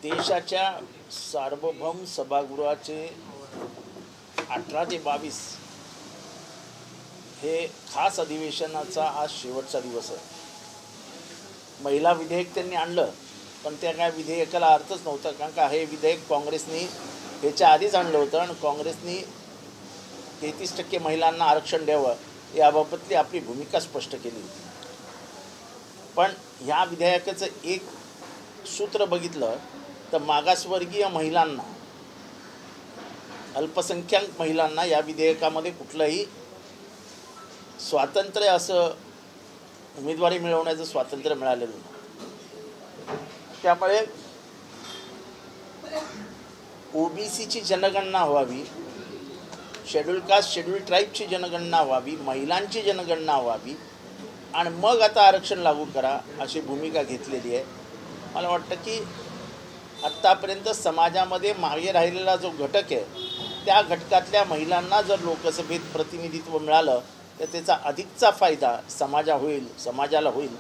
देशाच्या सार्वभौम सभागृहाचे 18 ते 22 हे खास अधिवेशनाचा आज शेवटचा दिवस आहे. महिला विधेयक त्यांनी आणलं, पण त्या काय विधेयकाला अर्थच नव्हता, कारण का हे विधेयक काँग्रेसनी ह्याच्या आधीच आणलं होतं आणि काँग्रेसनी 33% महिलांना आरक्षण द्यावं याबाबतली आपली भूमिका स्पष्ट केली होती. पण ह्या विधेयकाचं एक सूत्र बघितलं तर मागासवर्गीय महिलांना, अल्पसंख्याक महिलांना या विधेयकामध्ये कुठलंही स्वातंत्र्य असं उमेदवारी मिळवण्याचं स्वातंत्र्य मिळालेलं नाही. त्यामुळे ओबीसीची जनगणना व्हावी, शेड्यूल कास्ट शेड्यूल ट्राईबची जनगणना व्हावी, महिलांची जनगणना व्हावी आणि मग आता आरक्षण लागू करा अशी भूमिका घेतलेली आहे. मला वाटतं की आत्तापर्यंत समाजामध्ये मागे राहिलेला जो घटक आहे त्या घटकातल्या महिलांना जर लोकसभेत प्रतिनिधित्व मिळालं तर त्याचा अधिकचा फायदा समाजाला होईल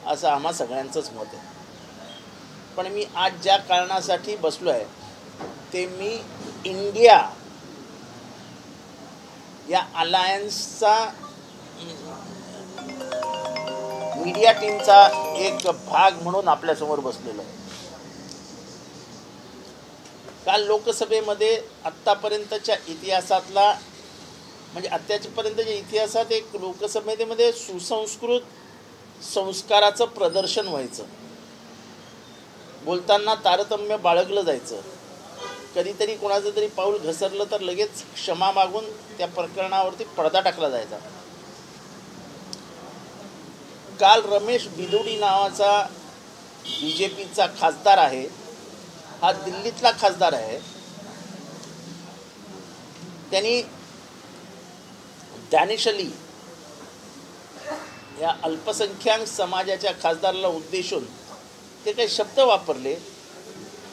असं आम्हा सगळ्यांचंच मत आहे. पण मी आज ज्या कारणासाठी बसलो आहे ते मी इंडिया या अलायन्सचा मीडिया टीमचा एक भाग म्हणून आपल्यासमोर बसलेलो आहे. काल लोकसभेमध्ये आत्तापर्यंतच्या इतिहासातला म्हणजे आत्तापर्यंतच्या इतिहासात एक लोकसभेमध्ये सुसंस्कृत संस्काराचं प्रदर्शन व्हायचं, बोलताना तारतम्य बाळगलं जायचं, कधीतरी कोणाचं तरी पाऊल घसरलं तर लगेच क्षमा मागून त्या प्रकरणावरती पडदा टाकला जायचा. काल रमेश बिदुडी नावाचा BJPचा खासदार आहे, हा दिल्लीतला खासदार आहे, त्यांनी दॅनिश अली या अल्पसंख्याक समाजाच्या खासदाराला उद्देशून ते काही शब्द वापरले,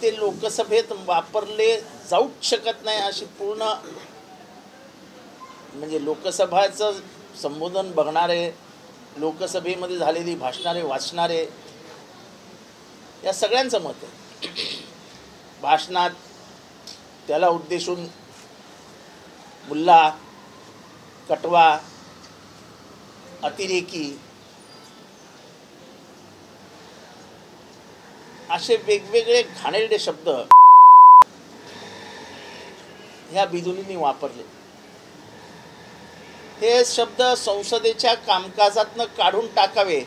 ते लोकसभेत वापरले जाऊच शकत नाही अशी पूर्ण म्हणजे लोकसभाचं संबोधन बघणारे, लोकसभेमध्ये झालेली भाषणारे वाचणारे या सगळ्यांचं मत आहे. भाषणात त्याला उद्देशून मुल्ला, कटवा, अतिरेकी असे वेगवेगळे घाणेरडे शब्द ह्या बिदुनींनी वापरले. हे शब्द संसदेच्या कामकाजातनं काढून टाकावे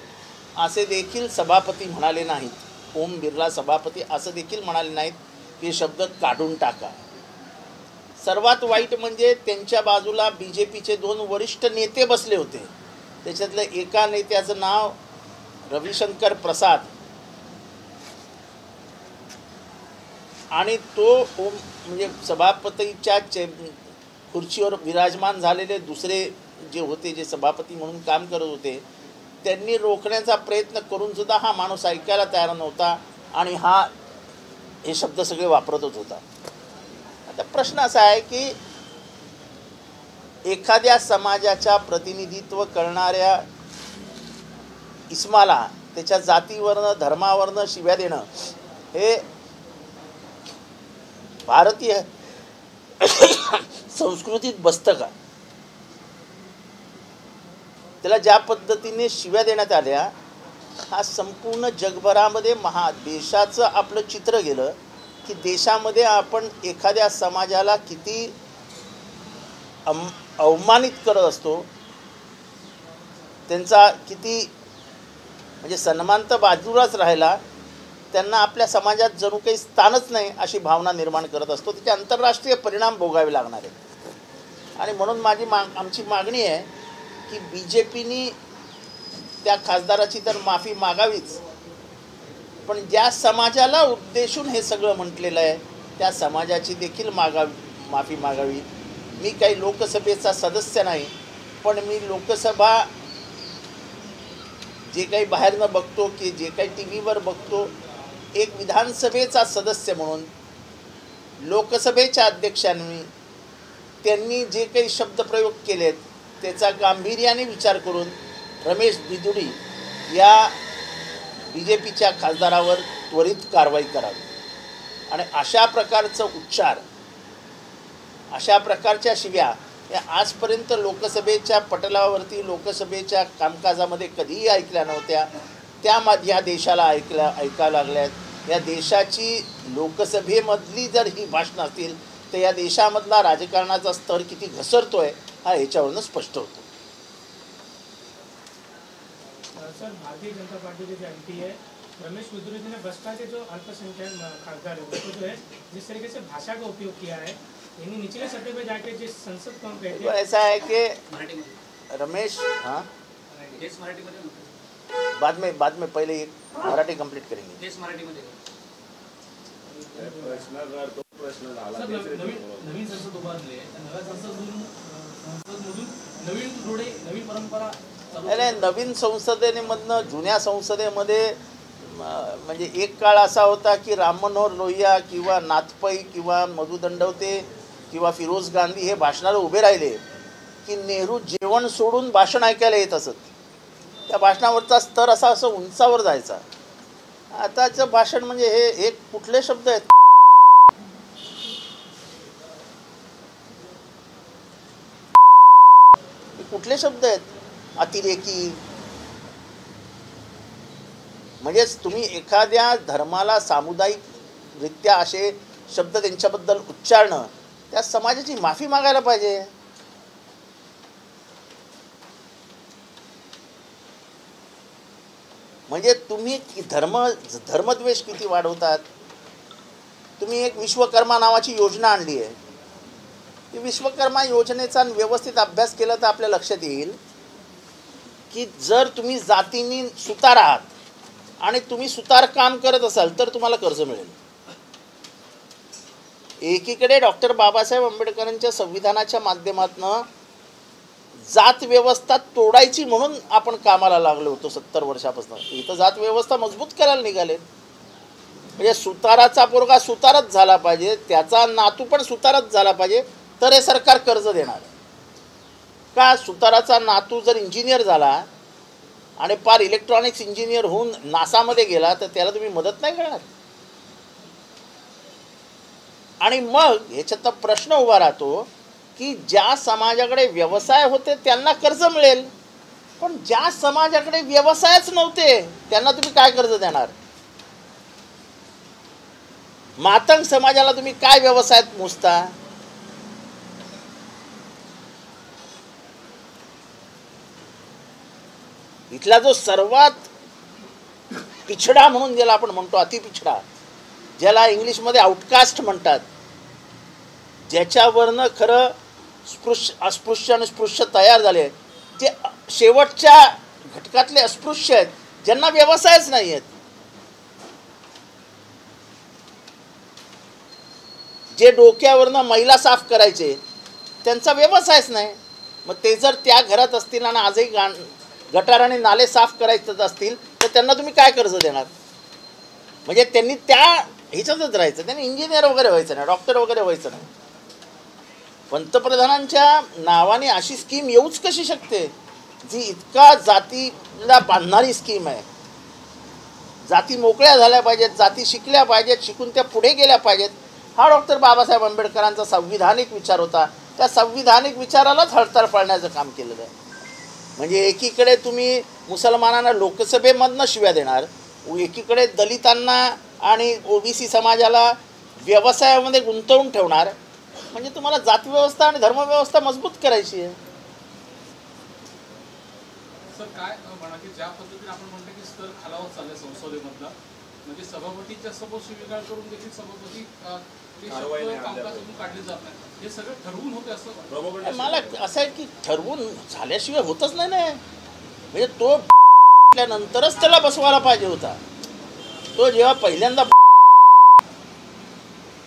असे देखील सभापती म्हणाले नाहीत. ओम बिर्ला सभापती असं देखील म्हणाले नाहीत की शब्द काढून टाका. सर्वात वाईट म्हणजे त्यांच्या बाजूला BJPचे 2 वरिष्ठ नेते बसले होते. त्याच्यातलं एका नेत्याचं नाव रविशंकर प्रसाद आणि तो म्हणजे सभापतीच्या खुर्चीवर विराजमान झालेले दुसरे जे होते, जे सभापती म्हणून काम करत होते, त्यांनी रोखण्याचा प्रयत्न करून सुद्धा हा माणूस ऐकायला तयार नव्हता आणि हे शब्द सगळे वापरतच होता. आता प्रश्न असा आहे की एखाद्या समाजाच्या प्रतिनिधित्व करणाऱ्या इस्माला त्याच्या जातीवरनं धर्मावरनं शिव्या देणं हे भारतीय संस्कृतीत बसतं का? त्याला ज्या पद्धतीने शिव्या देण्यात आल्या, हा संपूर्ण जगभरामध्ये देशाचं आपलं चित्र गेलं की देशामध्ये आपण एखाद्या समाजाला किती अवमानित करत असतो, त्यांचा किती म्हणजे सन्मान तर बाजूलाच राहिला, त्यांना आपल्या समाजात जणू काही स्थानच नाही अशी भावना निर्माण करत असतो. त्याचे आंतरराष्ट्रीय परिणाम भोगावे लागणार आहेत. आणि म्हणून आमची मागणी आहे की BJPनी त्या खासदाराची तर माफी मागावीच, पण ज्या समाजाला उद्देशून हे सगळं म्हटलेलं आहे त्या समाजाची देखील माफी मागावी. मी काही लोकसभेचा सदस्य नाही, पण मी लोकसभा जे काही बाहेरनं बघतो की जे काही TV वर बघतो, एक विधानसभेचा सदस्य म्हणून लोकसभेच्या अध्यक्षांनी त्यांनी जे काही शब्दप्रयोग केलेत त्याचा गांभीर्याने विचार करून रमेश बिदुडी या BJPच्या खासदारावर त्वरित कारवाई करावी. आणि अशा प्रकारचं उच्चार, अशा प्रकारच्या शिव्या या आजपर्यंत लोकसभेच्या पटलावरती, लोकसभेच्या कामकाजामध्ये कधीही ऐकल्या नव्हत्या. त्या या देशाला ऐकायला लागल्यात. या देशाची लोकसभेमधली जर ही भाषणं असतील तर या देशामधला राजकारणाचा स्तर किती घसरतोय हा याच्यावरून स्पष्ट होतो. सर, भारतीय जनता पार्टी के जो एमपी है रमेश विद्रोही ने बसपा के जो अल्पसंख्यक खासदार है उसको जो है जिस तरीके से भाषा का उपयोग किया है, यानी निचले सतह पे जाके जिस संसद को हम कहते हैं, ऐसा है कि रमेश, हाँ बाद में पहले मराठी कंप्लीट करेंगे. नवीन संसद उभारले, नव्या संसदमधून नवीन धोरणे, नवीन परंपरा. नाही, नवीन संसदेमधनं जुन्या संसदेमध्ये म्हणजे एक काळ असा होता की राम मनोहर लोहिया किंवा नाथपै किंवा मधु दंडवते किंवा फिरोज गांधी हे भाषणाला उभे राहिले की नेहरू जेवण सोडून भाषण ऐकायला येत असत. त्या भाषणावरचा स्तर असा असं उंचावर जायचा. आताचं भाषण म्हणजे हे एक कुठले शब्द आहेत, कुठले शब्द आहेत, अतिरेकी. म्हणजेच तुम्ही एखाद्या धर्माला सामुदायिकरित्या असे शब्द त्यांच्याबद्दल उच्चारणं, त्या समाजाची माफी मागायला पाहिजे. म्हणजे तुम्ही धर्मद्वेष किती वाढवतात. तुम्ही एक विश्वकर्मा नावाची योजना आणली आहे. ती विश्वकर्मा योजनेचा व्यवस्थित अभ्यास केला तर आपल्या लक्षात येईल की जर तुम्ही जातींनी सुतार आहात आणि तुम्ही सुतार काम करत असाल तर तुम्हाला कर्ज मिळेल. एकीकडे डॉक्टर बाबासाहेब आंबेडकरांच्या संविधानाच्या माध्यमातून जात व्यवस्था तोडायची म्हणून आपण कामाला लागलो होतो 70 वर्षापासून. इथं जात व्यवस्था मजबूत करायला निघाले. म्हणजे सुताराचा पोरगा सुतारच झाला पाहिजे, त्याचा नातू पण सुतारच झाला पाहिजे तर हे सरकार कर्ज देणार. का सुताराचा नातू जर इंजिनियर झाला आणि पार इलेक्ट्रॉनिक्स इंजिनियर होऊन नासामध्ये गेला तर त्याला तुम्ही मदत नाही करणार. आणि मग ह्याच्यात प्रश्न उभा राहतो की ज्या समाजाकडे व्यवसाय होते त्यांना कर्ज मिळेल, पण ज्या समाजाकडे व्यवसायच नव्हते त्यांना तुम्ही काय कर्ज देणार. मातंग समाजाला तुम्ही काय व्यवसायात मोजता. इथला जो सर्वात पिछडा म्हणून ज्याला आपण म्हणतो, अतिपिछडा, ज्याला इंग्लिशमध्ये आउटकास्ट म्हणतात, ज्याच्यावरनं खरं अस्पृश्य आणि स्पृश्य तयार झाले, जे शेवटच्या घटकातले अस्पृश्य आहेत, ज्यांना व्यवसायच नाही आहेत, जे डोक्यावरनं मैला साफ करायचे त्यांचा व्यवसायच नाही. मग ते जर त्या घरात असतील आणि आजही गटार आणि नाले साफ करायचं असतील तर त्यांना तुम्ही काय कर्ज देणार. म्हणजे त्यांनी त्या ह्याच्यातच राहायचं, त्यांनी इंजिनियर वगैरे व्हायचं नाही, डॉक्टर वगैरे व्हायचं नाही. पंतप्रधानांच्या नावाने अशी स्कीम येऊच कशी शकते जी इतका जातीला बांधणारी स्कीम आहे. जाती मोकळ्या झाल्या पाहिजेत, जाती शिकल्या पाहिजेत, शिकून त्या पुढे गेल्या पाहिजेत. हा डॉक्टर बाबासाहेब आंबेडकरांचा संविधानिक विचार होता. त्या संविधानिक विचारालाच हळताळ पाडण्याचं काम केलेलं आहे. म्हणजे एकीकडे तुम्ही मुसलमानांना लोकसभेमधनं शिव्या देणार, एकीकडे दलितांना आणि ओबीसी समाजाला व्यवसायामध्ये गुंतवून ठेवणार. म्हणजे तुम्हाला जातव्यवस्था आणि धर्मव्यवस्था मजबूत करायची आहे. सर, काय म्हणा की ज्या पद्धतीने आपण म्हणतो की स्तर खालावत चाललाय संसदेमधला, म्हणजे सभापतींच्या समोर शिवीगाळ करून देखील सभापती कामकाजातून काढले जात नाही, हे सगळं ठरवून होते असं मला असं आहे की ठरवून झाल्याशिवाय होतच नाही ना. म्हणजे तो नंतरच त्याला बसवायला पाहिजे होता. तो जेव्हा पहिल्यांदा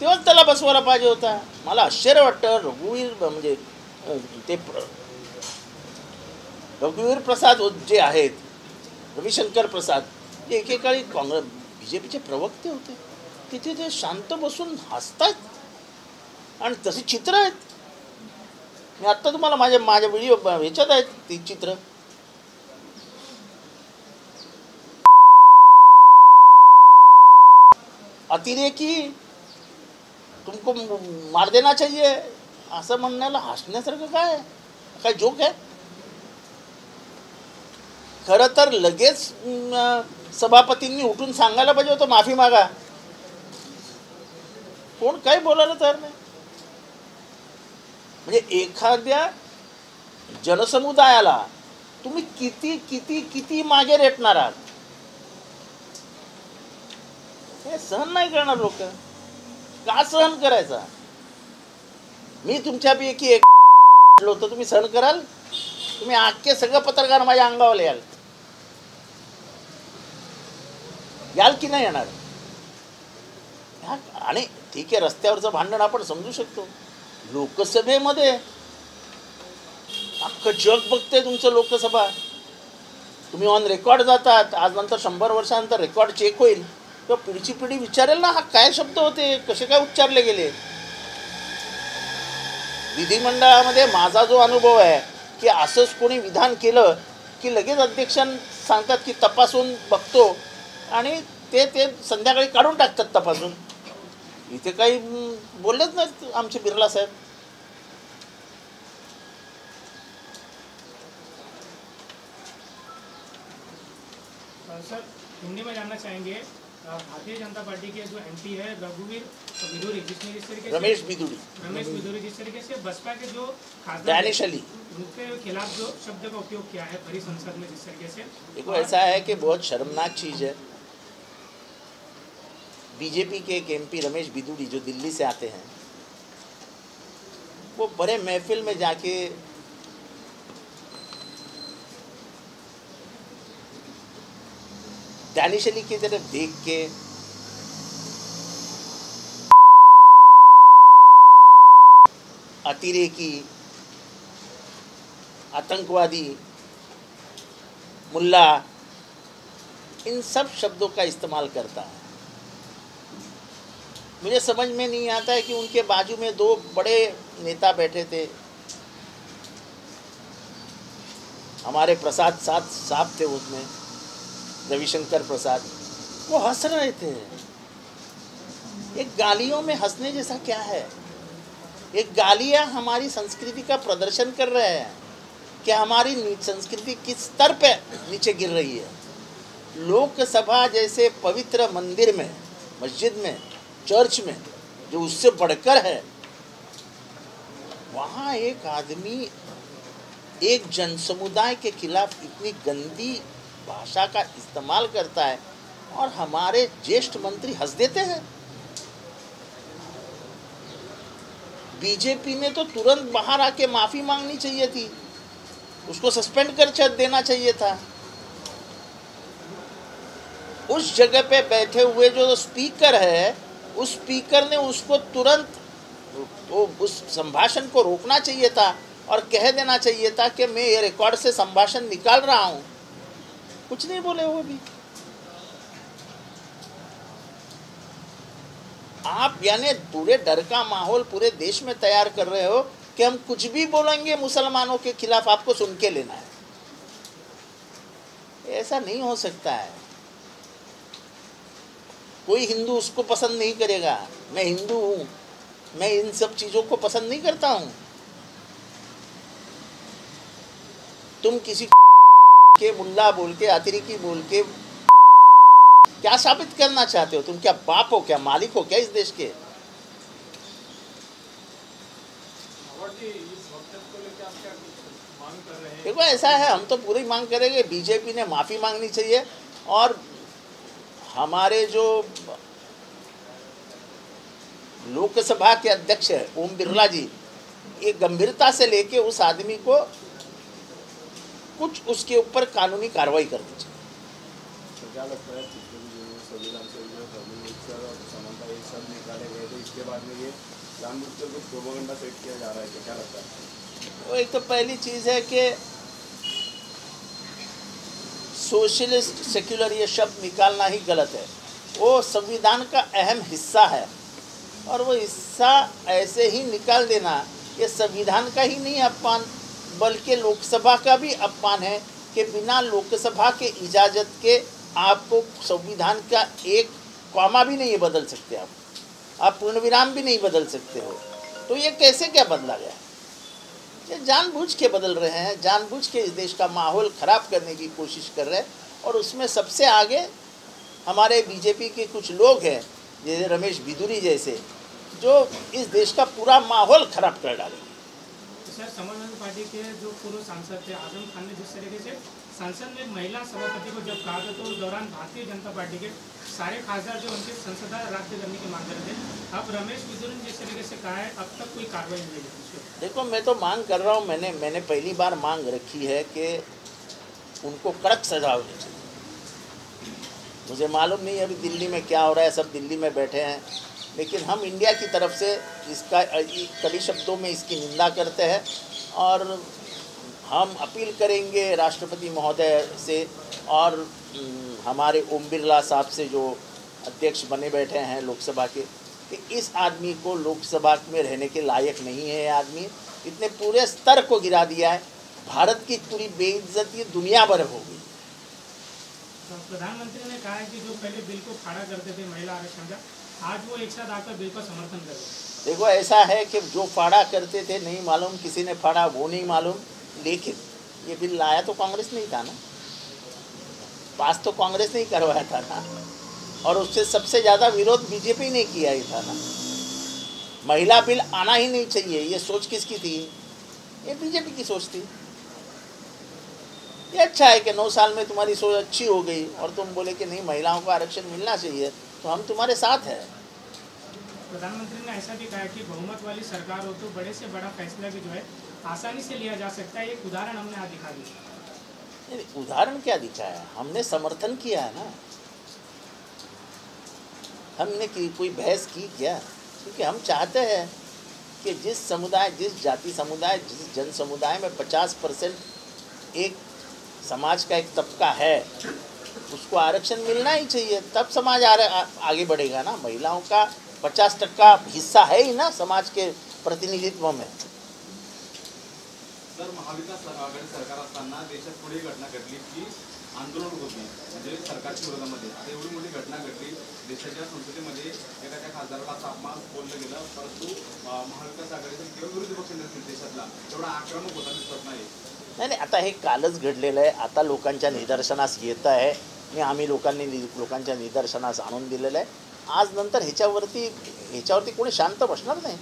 तेव्हाच त्याला बसवायला पाहिजे होता. मला आश्चर्य वाटतं रघुवीर म्हणजे ते रघुवीर प्रसाद जे आहेत, रविशंकर प्रसाद, जे एकेकाळी काँग्रेस BJPचे प्रवक्ते होते, तिथे ते शांत बसून हसतात आणि तशी चित्र आहेत. मी आत्ता तुम्हाला माझ्या व्हिडिओ ह्याच्यात आहेत ती चित्र. अतिरेकी तुमको मार देना चाहिए असं म्हणण्याला हसण्यासारखं काय आहे? काय जोक आहे? खरं तर लगेच सभापतींनी उठून सांगायला पाहिजे होतं माफी मागा. कोण काही बोलायला तयार नाही. म्हणजे एखाद्या जनसमुदायाला तुम्ही किती किती किती मागे रेटणार आहात हे सहन नाही करणार लोक. का सहन करायचा? मी तुमच्यापैकी एक म्हटलं होतं तुम्ही सहन कराल? तुम्ही अख्खे सगळं पत्रकार माझ्या अंगावर याल की नाही येणार? आणि ठीक आहे, रस्त्यावरचं भांडण आपण समजू शकतो. लोकसभेमध्ये अख्खं जग बघते तुमचं लोकसभा. तुम्ही ऑन रेकॉर्ड जातात. आज नंतर 100 वर्षानंतर रेकॉर्ड चेक होईल किंवा पुढची पिढी विचारेल ना हा काय शब्द होते, कसे काय उच्चारले गेले. विधिमंडळामध्ये माझा जो अनुभव आहे की असंच कोणी विधान केलं की लगेच अध्यक्ष सांगतात की तपासून बघतो आणि ते संध्याकाळी काढून टाकतात तपासून. इथे काही बोललेच नाहीत आमचे बिर्ला साहेब. सर हिंदी में जानना चाहेंगे, भारतीय जनता पार्टी के जो एमपी है रघुवीर बिधूरी, जिसने जिस तरीके से रमेश बिधूरी जिस तरीके से बसपा के जो डैनिश अली उनके खिलाफ जो शब्द का उपयोग किया है भरी संसद में, जिस तरीके से देखो ऐसा है कि बहुत शर्मनाक चीज़ है. बीजेपी के एक एमपी रमेश बिधूरी जो दिल्ली से आते हैं वो बड़े महफिल में जाके डैनिश अली की तरफ देख के अतिरेकी, आतंकवादी, मुल्ला, इन सब शब्दों का इस्तेमाल करता है. मुझे समझ में नहीं आता है कि उनके बाजू में 2 बड़े नेता बैठे थे. हमारे प्रसाद साहब थे उसमें, रविशंकर प्रसाद. वो हंस रहे थे. एक गालियों में हंसने जैसा क्या है? एक गालियाँ हमारी संस्कृति का प्रदर्शन कर रहे हैं कि हमारी संस्कृति किस स्तर पे नीचे गिर रही है. लोकसभा जैसे पवित्र मंदिर में, मस्जिद में, चर्च में, जो उससे बढ़कर है, वहाँ एक आदमी एक जनसमुदाय के खिलाफ इतनी गंदी भाषा का इस्तेमाल करता है और हमारे ज्येष्ठ मंत्री हंस देते हैं. बीजेपी ने तो तुरंत बाहर आके माफी मांगनी चाहिए थी, उसको सस्पेंड कर देना चाहिए था. उस जगह पे बैठे हुए जो स्पीकर है, उस स्पीकर ने उसको तुरंत उस संभाषण को रोकना चाहिए था और कह देना चाहिए था कि मैं ये रिकॉर्ड से संभाषण निकाल रहा हूं. कुछ नहीं बोले वो भी. आप यानी पूरे डर का माहौल पूरे देश में तैयार कर रहे हो कि हम कुछ भी बोलेंगे मुसलमानों के खिलाफ आपको सुन के लेना है. ऐसा नहीं हो सकता है. कोई हिंदू उसको पसंद नहीं करेगा. मैं हिंदू हूं, मैं इन सब चीजों को पसंद नहीं करता हूं. तुम किसी के मुल्ला बोल के, अतिरेकी बोल के क्या साबित करना चाहते हो? तुम क्या बाप हो, क्या मालिक हो क्या इस देश के? देखो ऐसा है, हम तो पूरी मांग करेंगे. बीजेपी ने माफी मांगनी चाहिए और हमारे जो लोकसभा के अध्यक्ष है ओम बिरला जी, ये गंभीरता से लेके उस आदमी को कुछ उसके ऊपर कानूनी कार्रवाई करनी चाहिए. क्या लगता है संविधान से जो धर्मनिरपेक्षता और समानता ये सब निकाले गए थे, इसके बाद में ये जानबूझकर कुछ प्रोपेगेंडा सेट किया जा रहा है, क्या लगता है? वो एक तो पहली चीज़ है कि सोशलिस्ट सेक्युलर ये शब्द निकालना ही गलत है. वो संविधान का अहम हिस्सा है और वो हिस्सा ऐसे ही निकाल देना ये संविधान का ही नहीं अपमान बल्कि लोकसभा का भी अपमान है कि बिना लोकसभा के इजाज़त के आपको संविधान का एक कॉमा भी नहीं बदल सकते आप. आप पूर्णविराम भी नहीं बदल सकते हो। तो ये कैसे क्या बदला गया? ये जानबूझ के बदल रहे हैं, जानबूझ के इस देश का माहौल ख़राब करने की कोशिश कर रहे हैं। और उसमें सबसे आगे हमारे बीजेपी के कुछ लोग हैं, जैसे रमेश बिधूरी जैसे, जो इस देश का पूरा माहौल ख़राब कर डालेंगे। सर, समाजवादी पार्टी के जो पूर्व सांसद थे आजम खान ने जिस तरीके से संसद में महिला सभापति को जब कहा था, तो उस दौरान भारतीय जनता पार्टी के सारे खासदार जो उनके संसद रद्द करने की मांग कर रहे थे। अब रमेश बिधूरी ने जिस तरीके से कहा है, अब तक कोई कार्रवाई नहीं हुई। देखो, मैं तो मांग कर रहा हूँ, मैंने पहली बार मांग रखी है कि उनको कड़क सजा होनी चाहिए। मुझे मालूम नहीं अभी दिल्ली में क्या हो रहा है, सब दिल्ली में बैठे हैं, लेकिन हम इंडिया की तरफ से इसका कड़ी शब्दों में इसकी निंदा करते हैं। और हम अपील करेंगे राष्ट्रपति महोदय से और हमारे ओम बिरला साहब से, जो अध्यक्ष बने बैठे हैं लोकसभा के, कि इस आदमी को लोकसभा में रहने के लायक नहीं है। ये आदमी इतने पूरे स्तर को गिरा दिया है, भारत की पूरी बेइज्जती दुनिया भर हो गई। प्रधानमंत्री ने कहा है कि जो पहले बिल को खड़ा करते थे महिला आरक्षण का, आज वो एक साथ आकर बिल का समर्थन कर रहे हैं। देखो, ऐसा है कि जो फाड़ा करते थे नहीं मालूम किसी ने फाड़ा, वो नहीं मालूम, लेकिन ये बिल लाया तो कांग्रेस नहीं था ना, पास तो कांग्रेस नहीं करवाया था ना, और उससे सबसे ज़्यादा विरोध बीजेपी ने किया ही था ना। महिला बिल आना ही नहीं चाहिए, ये सोच किसकी थी? ये बीजेपी की सोच थी। ये अच्छा है कि 9 साल में तुम्हारी सोच अच्छी हो गई और तुम बोले कि नहीं महिलाओं को आरक्षण मिलना चाहिए, तो हम तुम्हारे साथ हैं। प्रधानमंत्री ने ऐसा भी कहा कि बहुमत वाली सरकार हो तो बड़े से बड़ा फैसला भी जो है आसानी से लिया जा सकता है। एक उदाहरण हमने आज दिखा दिया। उदाहरण क्या दिखाया? हमने समर्थन किया है ना, हमने कोई बहस की क्या? क्योंकि हम चाहते हैं कि जिस समुदाय, जिस जाति समुदाय, जिस जन समुदाय में 50% एक समाज का एक तबका है, उसको आरक्षण मिलना ही चाहिए, तब समाज आगे बढ़ेगा ना। महिलाओं का 50% हिस्सा है ही ना समाज के प्रतिनिधित्व में। सर, महाविकास आघाडी सरकार असताना देशात पुढे घटना घडली की आंदोलन होती, म्हणजे सरकारच्या विरोधामध्ये। आता एवढी मोठी घटना घडली, देशाच्या संसदेमध्ये एखाद्या खासदाराला असा अपमान बोललं गेलं, परंतु महाविकास आघाडीचा किंवा विरोधी पक्ष नसतील देशातला तेवढा आक्रमक होता दिसत नाही। नाही, आता हे कालच घडलेलं आहे, आता लोकांच्या निदर्शनास येत आहे आणि आम्ही लोकांच्या निदर्शनास आणून दिलेलं आहे। आज नंतर ह्याच्यावरती कोणी शांत बसणार नाही।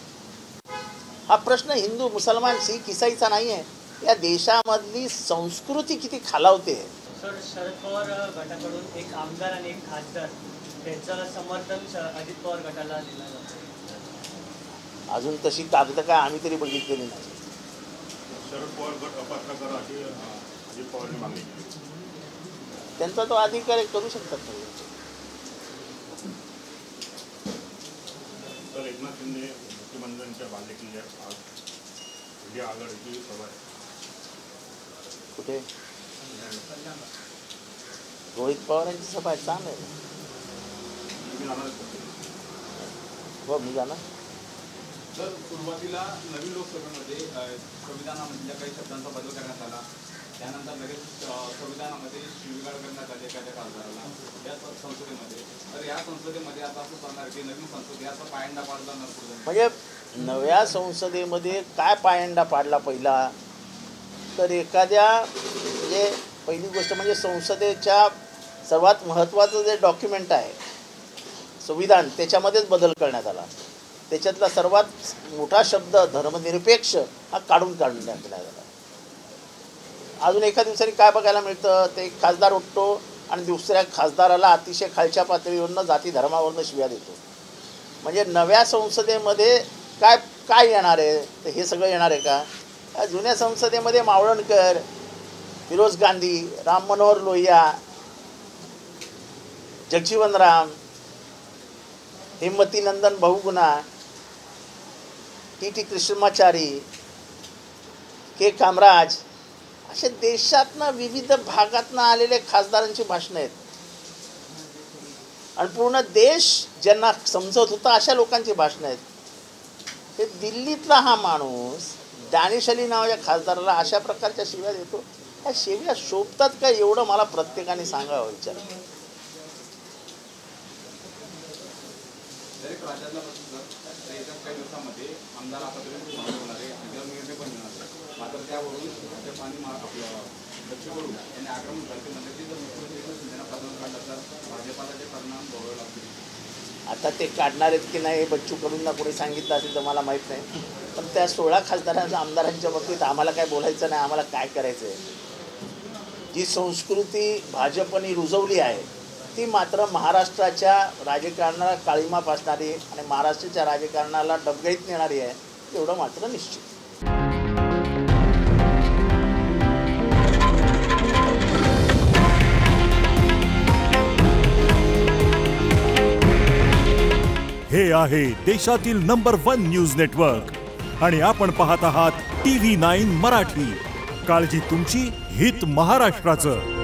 हा प्रश्न हिंदू, मुसलमान, शीख, ईसाईचा नाही आहे, या देशामधली संस्कृती किती खालावते आहे। सर, शरद पवार गटाकडून एक आमदार आणि एक खासदार त्यांचं समर्थन अजित पवार गटाला दिलं जातं। अजून तशी कागद काय आम्ही तरी बघितलेली नाही। शरद पवार गट अपात्र करा अशी अजित पवारांनी मागणी केली। त्यांचा तो अधिकार करू शकतात ना। तर एकनाथ शिंदे मुख्यमंत्र्यांच्या बालेकिल्ल्यात आज इंडिया आघाडीची सभा आहे। कुठे? रोहित पवारांची सभा आहे, चांगलं आहे। तुम्ही जाणार आहेत का? हो, मी जाणार। तर सुरुवातीला नवीन लोकसभेमध्ये संविधानामधल्या काही शब्दांचा बदल करण्यात आला, त्यानंतर लगेच संविधानामध्ये शिवीगाळ करण्यात आली एखाद्या खासदाराला या संसदेमध्ये। तर या संसदेमध्ये आता असं सांगणार की नवीन संसद याचा पायंडा पाडला नसतो, म्हणजे नव्या संसदेमध्ये काय पायंडा पाडला? पहिला तर एखाद्या, म्हणजे पहिली गोष्ट म्हणजे संसदेच्या सर्वात महत्त्वाचं जे डॉक्युमेंट आहे संविधान, त्याच्यामध्येच बदल करण्यात आला। त्याच्यातला सर्वात मोठा शब्द धर्मनिरपेक्ष हा काढून टाकला गेला। अजून एका दिवसांनी काय बघायला मिळतं, ते एक खासदार उठतो आणि दुसऱ्या खासदाराला अतिशय खालच्या पातळीवरनं जाती धर्मावरनं शिव्या देतो। म्हणजे नव्या संसदेमध्ये काय येणार आहे? तर हे सगळं येणार आहे का? जुन्या संसदेमध्ये मावळणकर, फिरोज गांधी, राम मनोहर लोहिया, जगजीवन राम, हिम्मती नंदन बहुगुणा, टी कृष्णमाचारी, के कामराज, असे देशातनं विविध भागातनं आलेले खासदारांची भाषणं आहेत आणि पूर्ण देश ज्यांना समजत होता अशा लोकांची भाषणं आहेत। हे दिल्लीतला हा माणूस दानिश अली नावाच्या खासदाराला अशा प्रकारच्या शिव्या देतो। ह्या शिव्या शोभतात का एवढं मला प्रत्येकाने सांगावं विचार। दरेक राज्यातला होते आमदार आता तरी होणार आहे आणि त्यावर निर्णय पण घेणार आहे. मात्र त्यावरून भाजप आणि आपलं बच्चू कडू यांनी आक्रमक झाले म्हणजे की जर मुख्यमंत्री एकनाथ शिंदेना प्रधान काढला तर भाजपाला जे परिणाम भोगावे लागतील. आता ते काढणार आहेत की नाही हे बच्चू कडूंना कोणी सांगितलं असेल तर मला माहीत नाही, पण त्या 16 खासदारांच्या आमदारांच्या बाबतीत आम्हाला काय बोलायचं नाही, आम्हाला काय करायचं आहे. जी संस्कृती भाजपने रुजवली आहे ती मात्र महाराष्ट्राच्या राजकारणाला काळीमा फासणारी आणि महाराष्ट्राच्या राजकारणाला डबघाईत नेणारी आहे, एवढं मात्र निश्चित. हे आहे देशातील नंबर 1 न्यूज नेटवर्क आणि आपण पाहत आहात TV9 मराठी. काळजी तुमची, हित महाराष्ट्राचं.